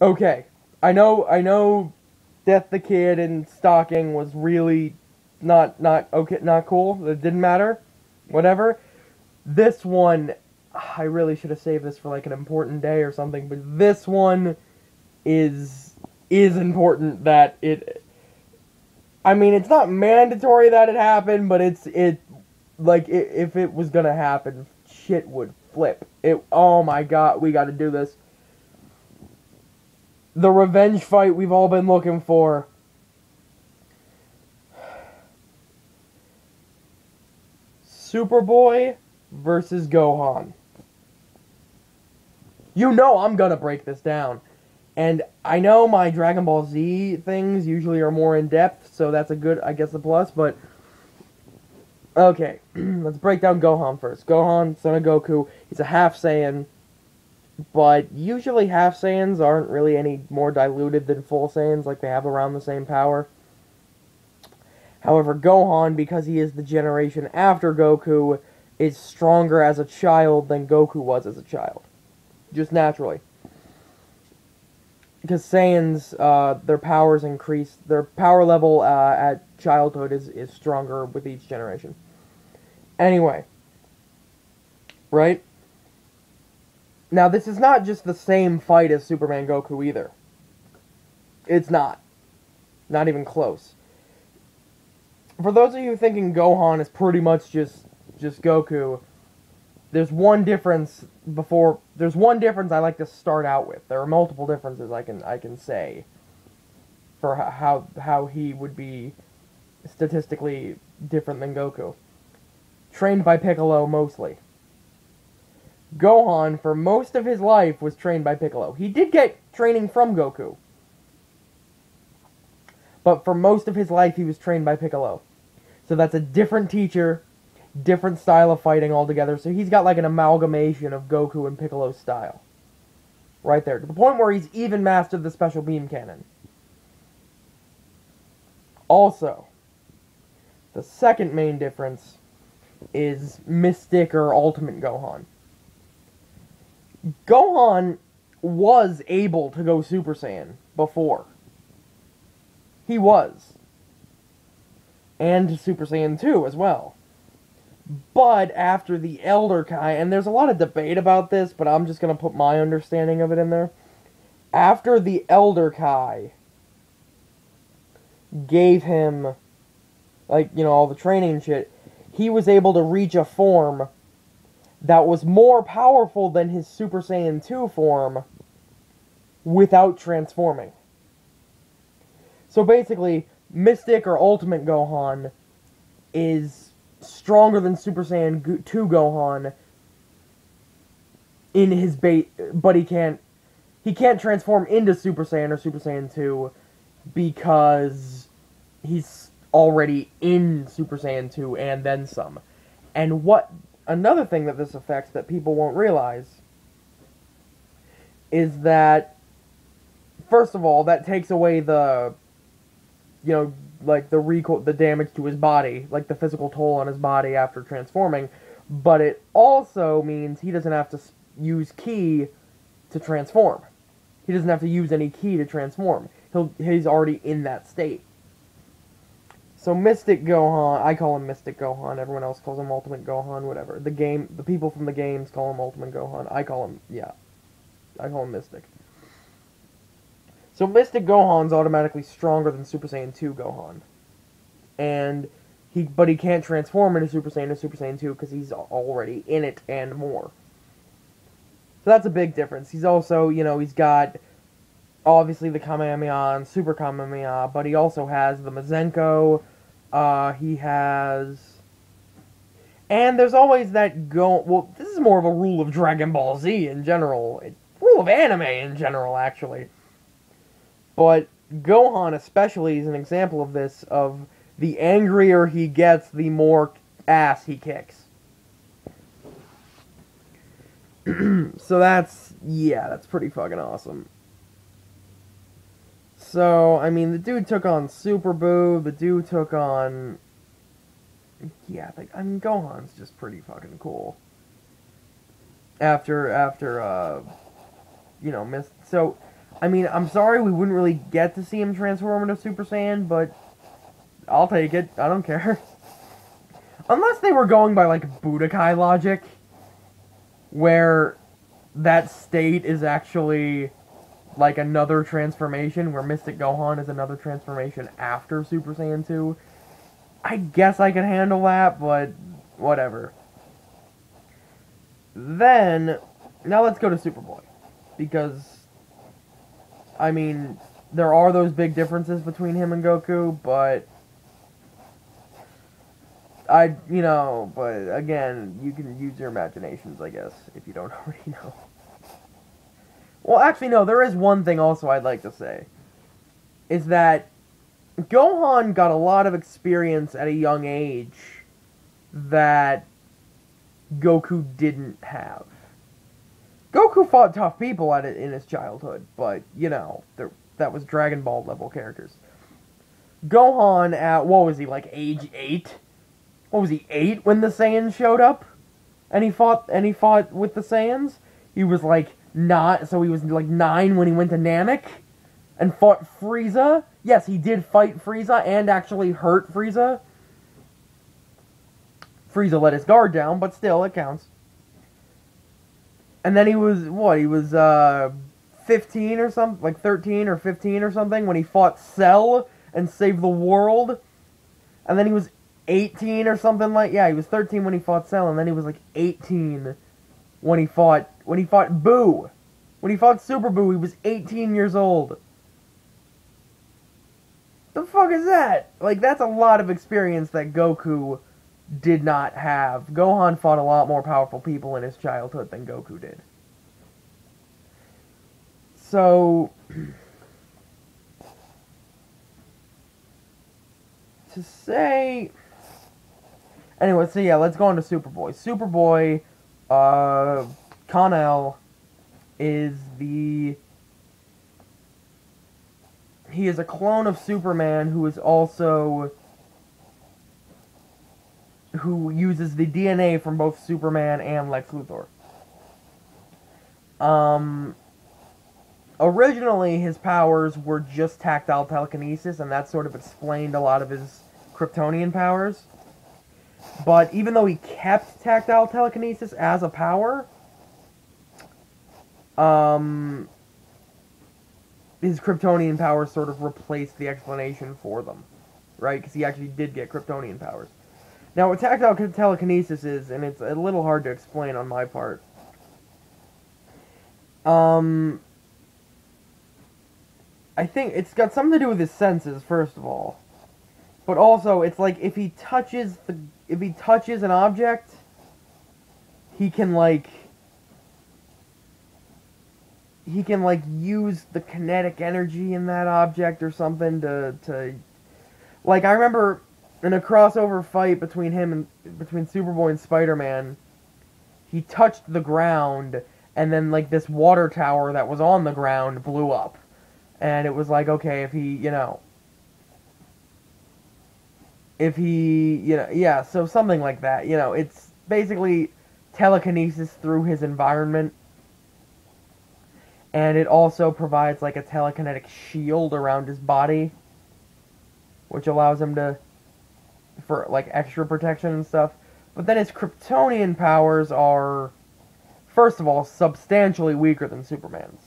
Okay, I know Death the Kid and Stalking was really not okay, not cool. It didn't matter. Whatever. This one, I really should have saved this for like an important day or something, but this one is is important that it I mean, it's not mandatory that it happened, but it like if it was going to happen, shit would flip. It oh my god, we got to do this. The revenge fight we've all been looking for. Superboy versus Gohan. You know I'm gonna break this down. And I know my Dragon Ball Z things usually are more in depth, so that's a good, I guess, a plus, but okay, let's break down Gohan first. Gohan, son of Goku, he's a half Saiyan, but usually half Saiyans aren't really any more diluted than full Saiyans, like they have around the same power. However, Gohan, because he is the generation after Goku, is stronger as a child than Goku was as a child. Just naturally. Because Saiyans, their powers increase, their power level at childhood is stronger with each generation. Anyway, right? Now, this is not just the same fight as Superman Goku either. It's not. Not even close. For those of you thinking Gohan is pretty much just Goku, there's one difference there's one difference I like to start out with. There are multiple differences I can say for how he would be statistically different than Goku. Trained by Piccolo mostly. Gohan, for most of his life, was trained by Piccolo. He did get training from Goku, but for most of his life he was trained by Piccolo. So that's a different teacher, different style of fighting altogether. So he's got like an amalgamation of Goku and Piccolo's style. Right there. To the point where he's even mastered the special beam cannon. Also, the second main difference is Mystic or Ultimate Gohan. Gohan was able to go Super Saiyan before. He was. And Super Saiyan 2 as well. But after the Elder Kai, and there's a lot of debate about this, but I'm just going to put my understanding of it in there. After the Elder Kai gave him, like, you know, all the training and shit, he was able to reach a form that was more powerful than his Super Saiyan 2 form without transforming. So basically, Mystic or Ultimate Gohan is stronger than Super Saiyan 2 Gohan in his bait, but he can't transform into Super Saiyan or Super Saiyan 2 because he's already in Super Saiyan 2 and then some. And another thing that this affects that people won't realize is that, first of all, that takes away the, you know, like the damage to his body, like the physical toll on his body after transforming, but it also means he doesn't have to use ki to transform. He doesn't have to use any ki to transform. He's already in that state. So Mystic Gohan, I call him Mystic Gohan, everyone else calls him Ultimate Gohan, whatever. The people from the games call him Ultimate Gohan, I call him Mystic. So Mystic Gohan's automatically stronger than Super Saiyan 2 Gohan. But he can't transform into Super Saiyan or Super Saiyan 2 because he's already in it and more. So that's a big difference. He's also, you know, he's got obviously the Kamehameha and Super Kamehameha, but he also has the Mazenko, he has... And there's always that well, this is more of a rule of Dragon Ball Z in general. Rule of anime in general, actually. But Gohan especially is an example of this, of the angrier he gets, the more ass he kicks. So that's pretty fucking awesome. So, I mean, the dude took on Superboy, the dude took on... Yeah, I mean, Gohan's just pretty fucking cool. After, you know, so... I mean, I'm sorry we wouldn't really get to see him transform into Super Saiyan, but I'll take it. I don't care. Unless they were going by, like, Budokai logic, where that state is actually, like, another transformation, where Mystic Gohan is another transformation after Super Saiyan 2. I guess I can handle that, but whatever. Then, now let's go to Superboy. Because, I mean, there are those big differences between him and Goku, but but again, you can use your imaginations, I guess, if you don't already know. Well, actually, no, there is one thing also I'd like to say. Is that Gohan got a lot of experience at a young age that Goku didn't have. Goku fought tough people in his childhood, but, that was Dragon Ball level characters. Gohan at, what was he, like, age 8? What was he, 8 when the Saiyans showed up? And he fought with the Saiyans? He was, like, not, so he was, like, 9 when he went to Namek? And fought Frieza? Yes, he did fight Frieza and actually hurt Frieza. Frieza let his guard down, but still, it counts. And then he was, 15 or something? Like 13 or 15 or something when he fought Cell and saved the world. And then he was 18 or something like... Yeah, he was 13 when he fought Cell, and then he was like 18 when he fought Boo. When he fought Super Boo, he was 18 years old. The fuck is that? Like, that's a lot of experience that Goku did not have. Gohan fought a lot more powerful people in his childhood than Goku did. So, to say... Anyway, so yeah, let's go on to Superboy. Superboy, Kal-El is the... He is a clone of Superman who is also... who uses the DNA from both Superman and Lex Luthor. Originally, his powers were just tactile telekinesis, and that sort of explained a lot of his Kryptonian powers. But even though he kept tactile telekinesis as a power, his Kryptonian powers sort of replaced the explanation for them, right? Because he actually did get Kryptonian powers. Now, what tactile telekinesis is, and it's a little hard to explain on my part, I think it's got something to do with his senses, first of all. But also, it's like if he touches an object, he can use the kinetic energy in that object or something to like, I remember in a crossover fight between Superboy and Spider-Man, he touched the ground, and then, like, this water tower that was on the ground blew up. And it was like, okay, if he, yeah, so something like that. It's basically telekinesis through his environment. And it also provides, like, a telekinetic shield around his body, which allows him for, like, extra protection and stuff. But then his Kryptonian powers are, first of all, substantially weaker than Superman's.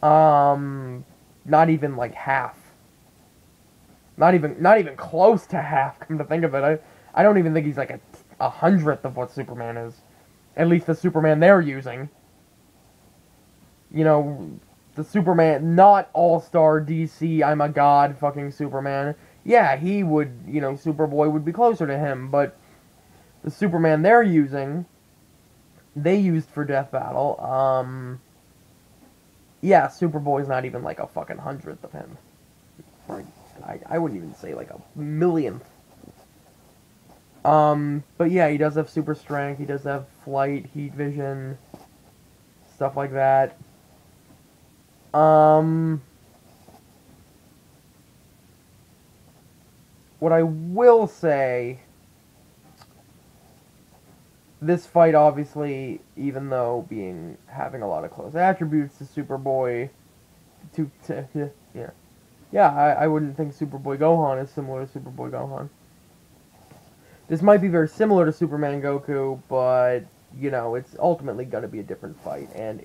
Not even, like, half. Not even close to half, come to think of it. I don't even think he's, like, a hundredth of what Superman is. At least the Superman they're using. The Superman, not all-star DC, I'm a god fucking Superman. Yeah, he would, Superboy would be closer to him, but the Superman they're using, they used for Death Battle, yeah, Superboy's not even like a fucking hundredth of him. I wouldn't even say like a millionth. But yeah, he does have super strength, he does have flight, heat vision, stuff like that. What I will say this fight, obviously, even though having a lot of close attributes to Superboy, I wouldn't think Superboy Gohan is similar to Superboy Gohan. This might be very similar to Superman Goku, but, it's ultimately going to be a different fight, and